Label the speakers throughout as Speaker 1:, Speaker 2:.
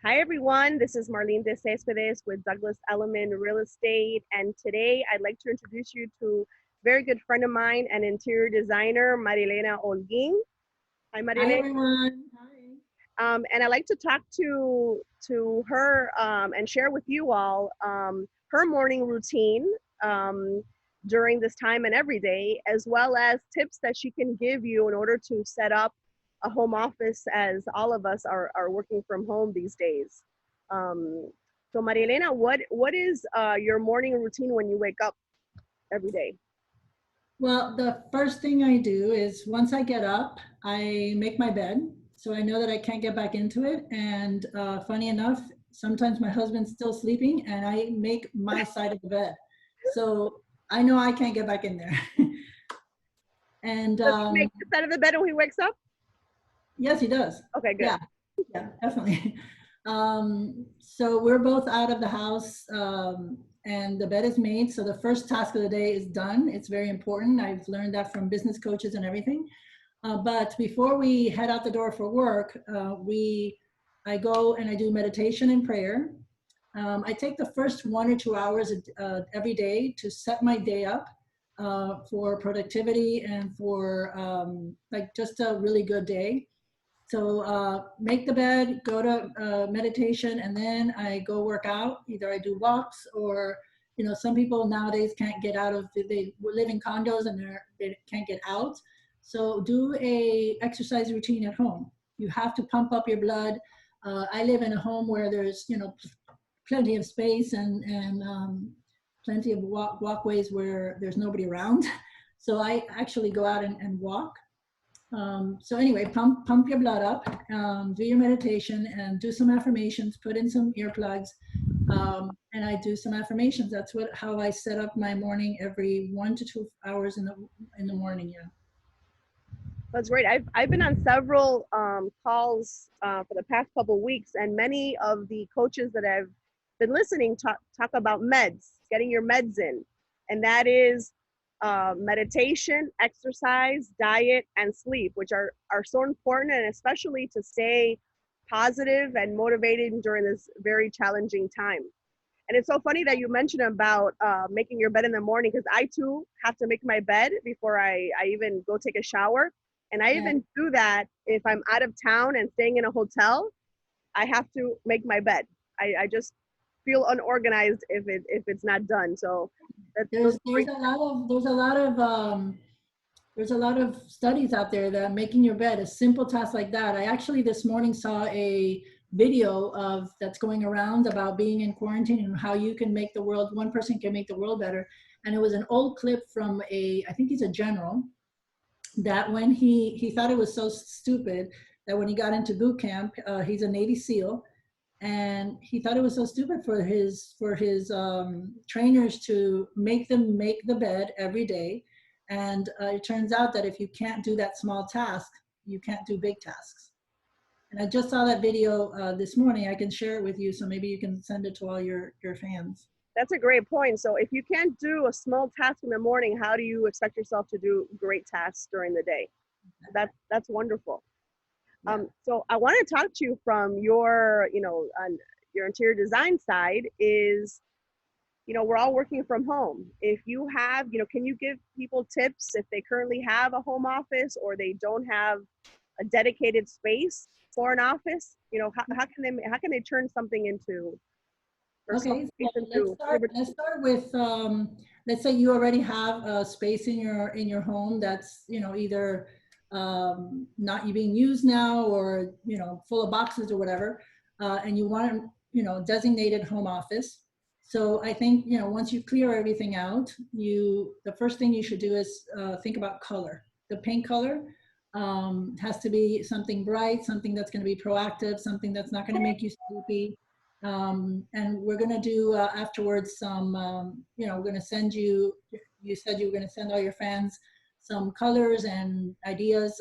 Speaker 1: Hi everyone, this is Marlene de Cespedes with Douglas Elliman Real Estate, and today I'd like to introduce you to a very good friend of mine, an interior designer, Elena Holguin. Hi
Speaker 2: Hi
Speaker 1: Marilena.
Speaker 2: everyone. Hi.
Speaker 1: And I'd like to talk to her and share with you all her morning routine um, during this time and every day, as well as tips that she can give you in order to set up a home office, as all of us are working from home these days. Um, so, Marilena, what is your morning routine when you wake up every day?
Speaker 2: Well, the first thing I do is once I get up, I make my bed. So I know that I can't get back into it. And funny enough, sometimes my husband's still sleeping and I make my side of the bed. So I know I can't get back in there. and
Speaker 1: Does he make his side of the bed when he wakes up?
Speaker 2: yes, he does.
Speaker 1: Okay, good.
Speaker 2: Yeah, yeah, definitely. So we're both out of the house and the bed is made. So the first task of the day is done. It's very important. I've learned that from business coaches and everything. But before we head out the door for work, I go and I do meditation and prayer. I take the first 1 or 2 hours every day to set my day up for productivity and for like just a really good day. So make the bed, go to meditation, and then I go work out. Either I do walks or, some people nowadays can't get out of, they live in condos and they can't get out. So do a exercise routine at home. You have to pump up your blood. I live in a home where there's, plenty of space and plenty of walkways where there's nobody around. So I actually go out and walk. So anyway, pump your blood up, do your meditation and do some affirmations, put in some earplugs, and I do some affirmations. That's how I set up my morning every 1 to 2 hours in the morning. Yeah.
Speaker 1: That's great. I've been on several calls for the past couple of weeks, and many of the coaches that I've been listening talk about meds, getting your meds in, and that is meditation, exercise, diet, and sleep, which are so important, and especially to stay positive and motivated during this very challenging time. And it's so funny that you mentioned about making your bed in the morning, because I too have to make my bed before I even go take a shower. And I
Speaker 2: Yeah.
Speaker 1: even do that if I'm out of town and staying in a hotel. I have to make my bed. I just feel unorganized if it's not done. So those
Speaker 2: There's
Speaker 1: are great.
Speaker 2: there's a lot of studies out there that making your bed, a simple task like that. I actually this morning saw a video of that's going around about being in quarantine and how you can make the world, one person can make the world better. And it was an old clip from I think he's a general, that when he thought it was so stupid that when he got into boot camp, he's a Navy SEAL, and he thought it was so stupid for his trainers to make them make the bed every day. And it turns out that if you can't do that small task, you can't do big tasks. And I just saw that video this morning. I can share it with you, so maybe you can send it to all your fans.
Speaker 1: That's a great point. So if you can't do a small task in the morning, how do you expect yourself to do great tasks during the day? That's wonderful.
Speaker 2: Yeah.
Speaker 1: So I want to talk to you from your, your interior design side is, we're all working from home. If you have, can you give people tips if they currently have a home office or they don't have a dedicated space for an office? How can they turn something into, or some
Speaker 2: Okay, so
Speaker 1: space into?
Speaker 2: let's start with let's say you already have a space in your home that's either not being used now or full of boxes or whatever, and you want a designated home office. So I think once you clear everything out, the first thing you should do is think about color. The paint color has to be something bright, something that's going to be proactive, something that's not going to make you sleepy. And we're going to do afterwards some, we're going to send you, you said you were going to send all your fans some colors and ideas.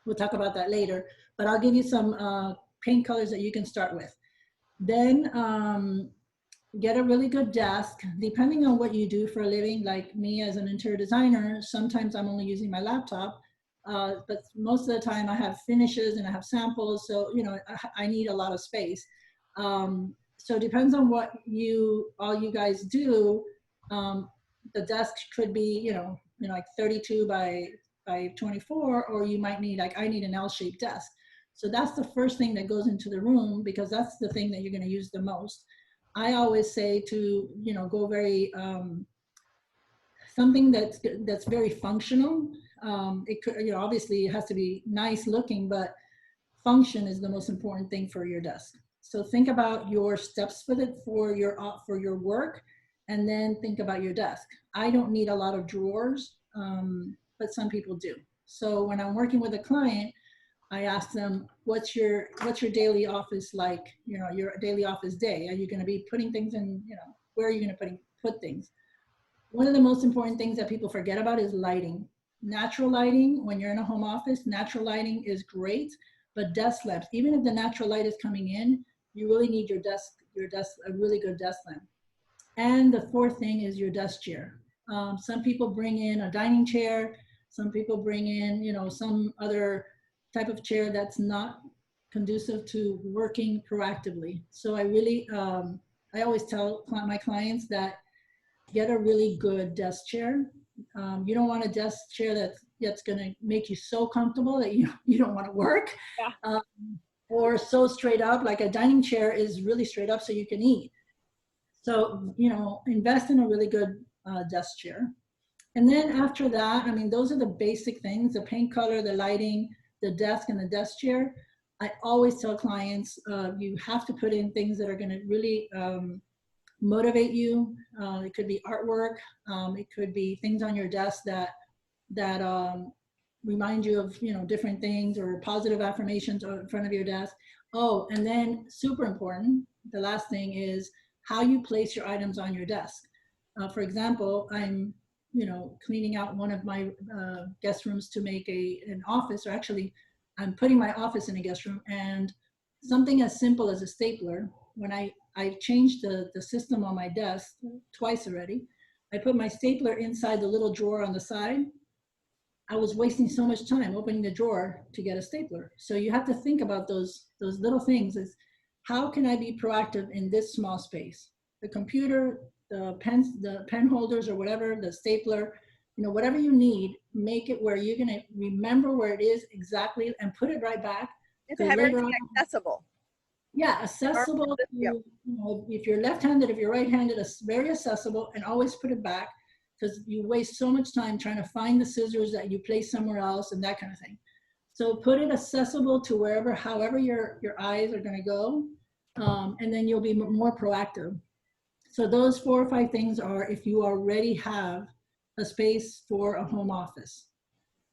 Speaker 2: We'll talk about that later, but I'll give you some paint colors that you can start with. Then get a really good desk, depending on what you do for a living. Like me as an interior designer, sometimes I'm only using my laptop. but most of the time I have finishes and I have samples. So, you know, I need a lot of space. So it depends on what all you guys do. The desk could be, like 32 by 24, or you might need, like, I need an L-shaped desk. So that's the first thing that goes into the room, because that's the thing that you're going to use the most. I always say to, go very, something that's very functional. It could, obviously it has to be nice looking, but function is the most important thing for your desk. So think about your steps for your work, and then think about your desk. I don't need a lot of drawers, but some people do. So when I'm working with a client, I ask them, what's your daily office like? Your daily office day. Are you going to be putting things in? Where are you going to put things? One of the most important things that people forget about is lighting. Natural lighting, when you're in a home office, natural lighting is great, but desk lamps, even if the natural light is coming in, you really need your desk, a really good desk lamp. And the fourth thing is your desk chair. Some people bring in a dining chair. Some people bring in, some other type of chair that's not conducive to working proactively. So I always tell my clients that get a really good desk chair. You don't want a desk chair that's going to make you so comfortable that you don't want to work.
Speaker 1: Yeah.
Speaker 2: Or so straight up. Like a dining chair is really straight up so you can eat. So, invest in a really good desk chair. And then after that, I mean, those are the basic things: the paint color, the lighting, the desk, and the desk chair. I always tell clients, you have to put in things that are going to really motivate you. It could be artwork. It could be things on your desk that remind you of, different things, or positive affirmations in front of your desk. Oh, and then super important, the last thing is how you place your items on your desk. For example, I'm, cleaning out one of my guest rooms to make an office, or actually I'm putting my office in a guest room, and something as simple as a stapler, when I've changed the system on my desk twice already. I put my stapler inside the little drawer on the side. I was wasting so much time opening the drawer to get a stapler. So you have to think about those little things. Is how can I be proactive in this small space? The computer, the pen holders, or whatever, the stapler, whatever you need, make it where you're gonna remember where it is exactly and put it right back.
Speaker 1: You have to have everything accessible.
Speaker 2: Yeah, accessible. If you're left-handed, if you're right-handed, it's very accessible, and always put it back, because you waste so much time trying to find the scissors that you place somewhere else and that kind of thing. So put it accessible to however your eyes are going to go, and then you'll be more proactive. So those 4 or 5 things are if you already have a space for a home office.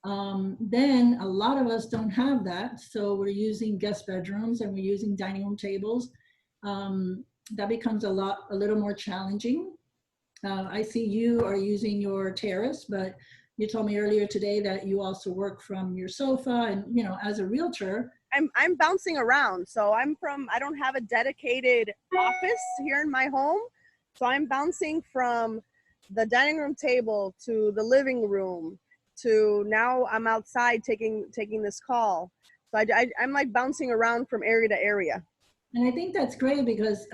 Speaker 2: Then a lot of us don't have that, so we're using guest bedrooms and we're using dining room tables. That becomes a little more challenging. I see you are using your terrace, but you told me earlier today that you also work from your sofa, and as a realtor,
Speaker 1: I'm bouncing around. So I don't have a dedicated office here in my home. So I'm bouncing from the dining room table to the living room to now I'm outside taking this call. So I'm like bouncing around from area to area.
Speaker 2: And I think that's great, because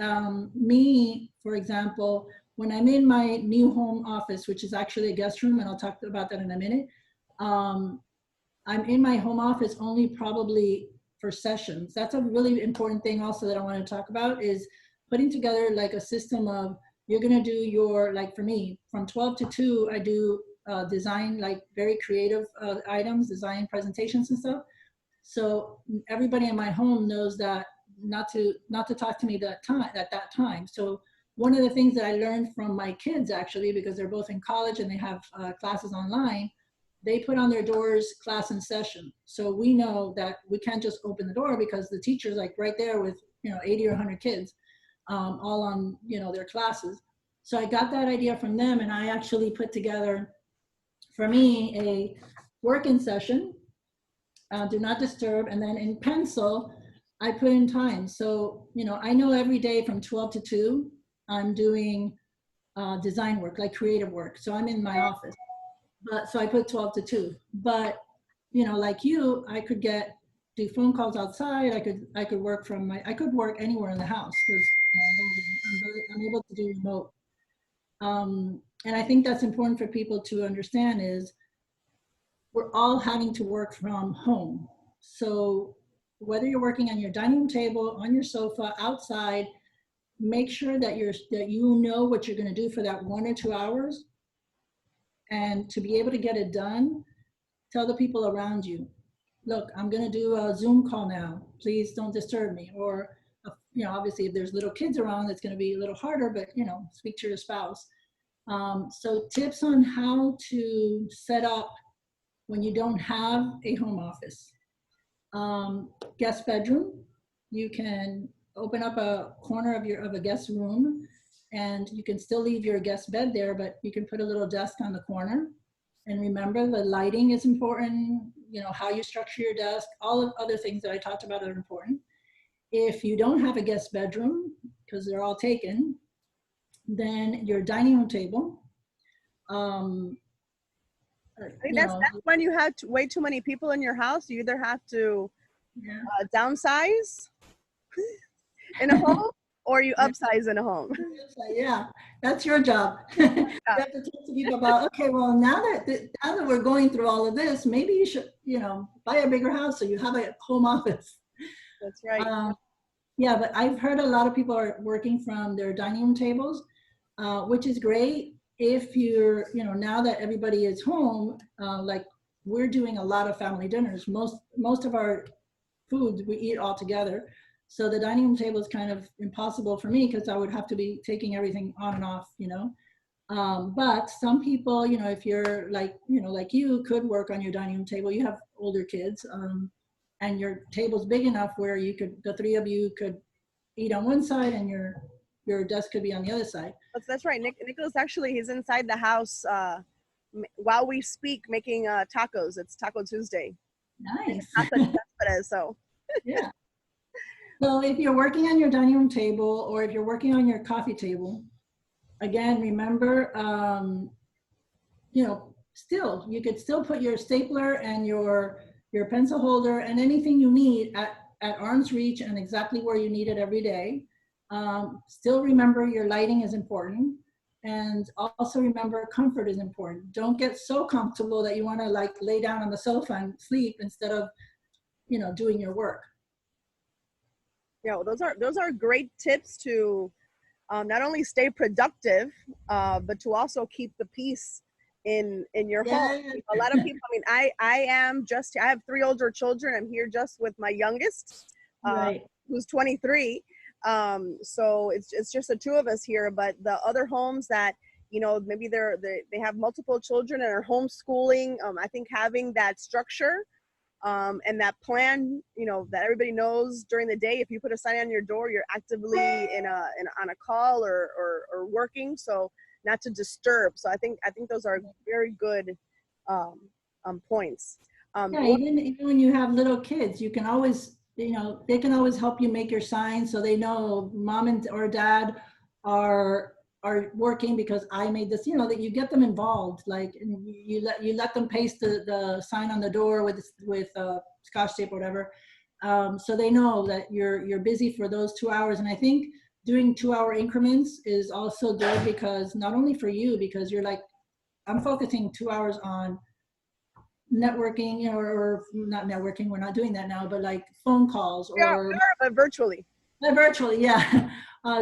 Speaker 2: me, for example, when I'm in my new home office, which is actually a guest room, and I'll talk about that in a minute, I'm in my home office only probably for sessions. That's a really important thing also that I want to talk about, is putting together like a system of, you're going to do like for me, from 12 to 2, I do design, like very creative items, design presentations and stuff. So everybody in my home knows that not to talk to me at that time. So one of the things that I learned from my kids, actually, because they're both in college and they have classes online, they put on their doors class in session. So we know that we can't just open the door, because the teacher's like right there with 80 or 100 kids, all on their classes. So I got that idea from them, and I actually put together for me a work-in session, do not disturb, and then in pencil I put in time. So I know every day from 12 to 2 I'm doing design work, like creative work. So I'm in my office, but so I put 12 to 2. But you know, like you, I could do phone calls outside. I could work from I could work anywhere in the house because I'm able to do remote. And I think that's important for people to understand is we're all having to work from home. So whether you're working on your dining room table, on your sofa, outside, make sure that you know what you're going to do for that 1 or 2 hours, and to be able to get it done, tell the people around you, look, I'm going to do a Zoom call now. Please don't disturb me. Or, you know, obviously if there's little kids around, it's going to be a little harder, but, you know, speak to your spouse. So tips on how to set up when you don't have a home office. Guest bedroom, you can open up a corner of a guest room, and you can still leave your guest bed there, but you can put a little desk on the corner. And remember, the lighting is important, you know, how you structure your desk, all of other things that I talked about are important. If you don't have a guest bedroom, because they're all taken, then your dining room table.
Speaker 1: I think that's when you have way too many people in your house. You either have to downsize in a home or you upsize in a home.
Speaker 2: Yeah, that's your job. You have to talk to people about, okay, well, now that we're going through all of this, maybe you should, you know, buy a bigger house so you have a home office.
Speaker 1: That's right.
Speaker 2: Yeah, but I've heard a lot of people are working from their dining room tables, which is great. If you're, you know, now that everybody is home, like we're doing a lot of family dinners. Most of our food we eat all together. So the dining room table is kind of impossible for me because I would have to be taking everything on and off, you know. But some people, you know, if you're like, you know, like you could work on your dining room table, you have older kids, and your table's big enough where you could, the three of you could eat on one side and your desk could be on the other side.
Speaker 1: That's right. Nicholas actually, he's inside the house while we speak making tacos. It's Taco Tuesday.
Speaker 2: Nice.
Speaker 1: So
Speaker 2: yeah. So if you're working on your dining room table or if you're working on your coffee table, again, remember, you know, you could still put your stapler and your pencil holder and anything you need at arm's reach and exactly where you need it every day. Still remember your lighting is important. And also remember comfort is important. Don't get so comfortable that you want to like lay down on the sofa and sleep instead of, you know, doing your work.
Speaker 1: Yeah, those are great tips to not only stay productive, but to also keep the peace in your home. A lot of people, I mean, I have 3 older children. I'm here just with my youngest,
Speaker 2: Right.
Speaker 1: who's 23. So it's just the 2 of us here, but the other homes that, you know, maybe they have multiple children and are homeschooling. I think having that structure and that plan, you know, that everybody knows during the day, if you put a sign on your door, you're actively on a call or working, so not to disturb. So I think those are very good points.
Speaker 2: Yeah, even when you have little kids, you can always, you know, they can always help you make your signs so they know mom or dad are working because I made this, you know, that you get them involved. Like you let them paste the sign on the door with Scotch tape or whatever, so they know that you're busy for those 2 hours. And I think doing 2-hour increments is also good because not only for you, because you're like, I'm focusing 2 hours on networking, you know, or not networking, we're not doing that now, but like phone calls or
Speaker 1: but virtually.
Speaker 2: Virtually, yeah.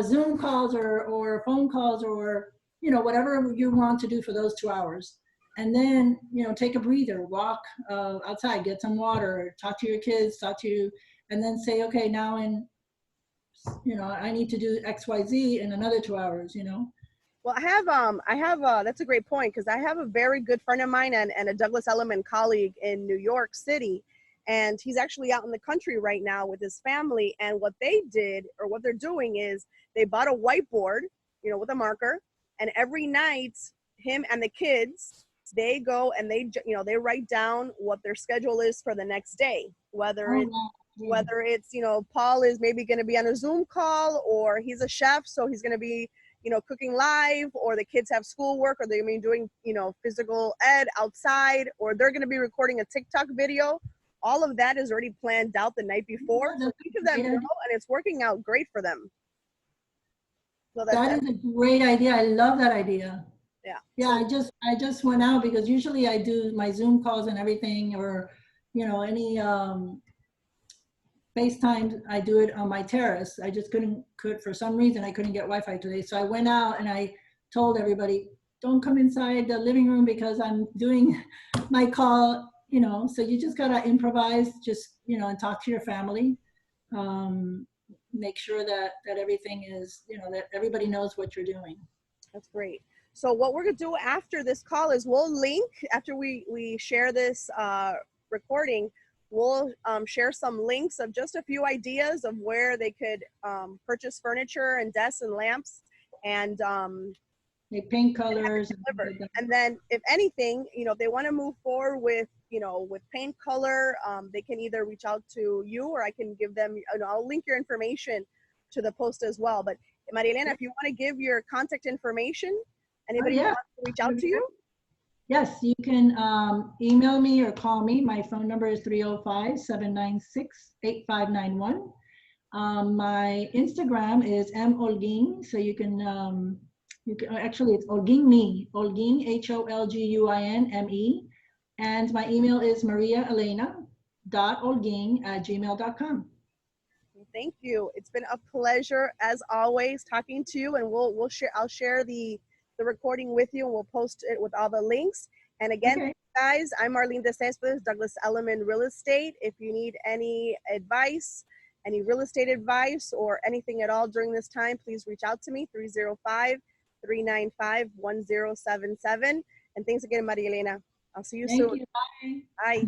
Speaker 2: Zoom calls or phone calls or, you know, whatever you want to do for those 2 hours. And then, you know, take a breather, walk outside, get some water, talk to your kids, and then say, okay, now you know, I need to do X, Y, Z in another 2 hours, you know.
Speaker 1: Well, I have that's a great point, because I have a very good friend of mine and a Douglas Elliman colleague in New York City, and he's actually out in the country right now with his family. And what they did, or what they're doing, is they bought a whiteboard, you know, with a marker, and every night, him and the kids, they go and they write down what their schedule is for the next day, whether it's, you know, Paul is maybe going to be on a Zoom call, or he's a chef, so he's going to be, you know, cooking live, or the kids have schoolwork, or they're going to be doing, you know, physical ed outside, or they're going to be recording a TikTok video. All of that is already planned out the night before. So each of them know, and it's working out great for them. So
Speaker 2: that is a great idea. I love that idea.
Speaker 1: Yeah.
Speaker 2: Yeah, I just went out because usually I do my Zoom calls and everything, or, you know, any FaceTime, I do it on my terrace. I just for some reason, I couldn't get Wi-Fi today. So I went out and I told everybody, don't come inside the living room because I'm doing my call, you know. So you just gotta improvise, just, you know, and talk to your family. Make sure that everything is, you know, that everybody knows what you're doing.
Speaker 1: That's great. So what we're gonna do after this call is we'll link, after we share this recording, we'll share some links of just a few ideas of where they could purchase furniture and desks and lamps, and
Speaker 2: they paint colors.
Speaker 1: And then if anything, you know, if they want to move forward with, you know, with paint color, they can either reach out to you, or I can give them, you know, I'll link your information to the post as well. But Maria Elena, if you want to give your contact information, anybody who wants to reach out to you?
Speaker 2: Yes, you can email me or call me. My phone number is 305-796-8591. My Instagram is mholguin, so you can actually, it's Holguin, Holguin, HOLGUINME. And my email is mariaelena.holguin@gmail.com.
Speaker 1: Thank you. It's been a pleasure as always talking to you, and I'll share the recording with you, and we'll post it with all the links. And again, guys, I'm Marlene de Cespedes, Douglas Elliman Real Estate. If you need any advice, any real estate advice, or anything at all during this time, please reach out to me, 305-395-1077. And thanks again, Maria Elena. I'll see you soon.
Speaker 2: Thank you. Bye.
Speaker 1: Bye.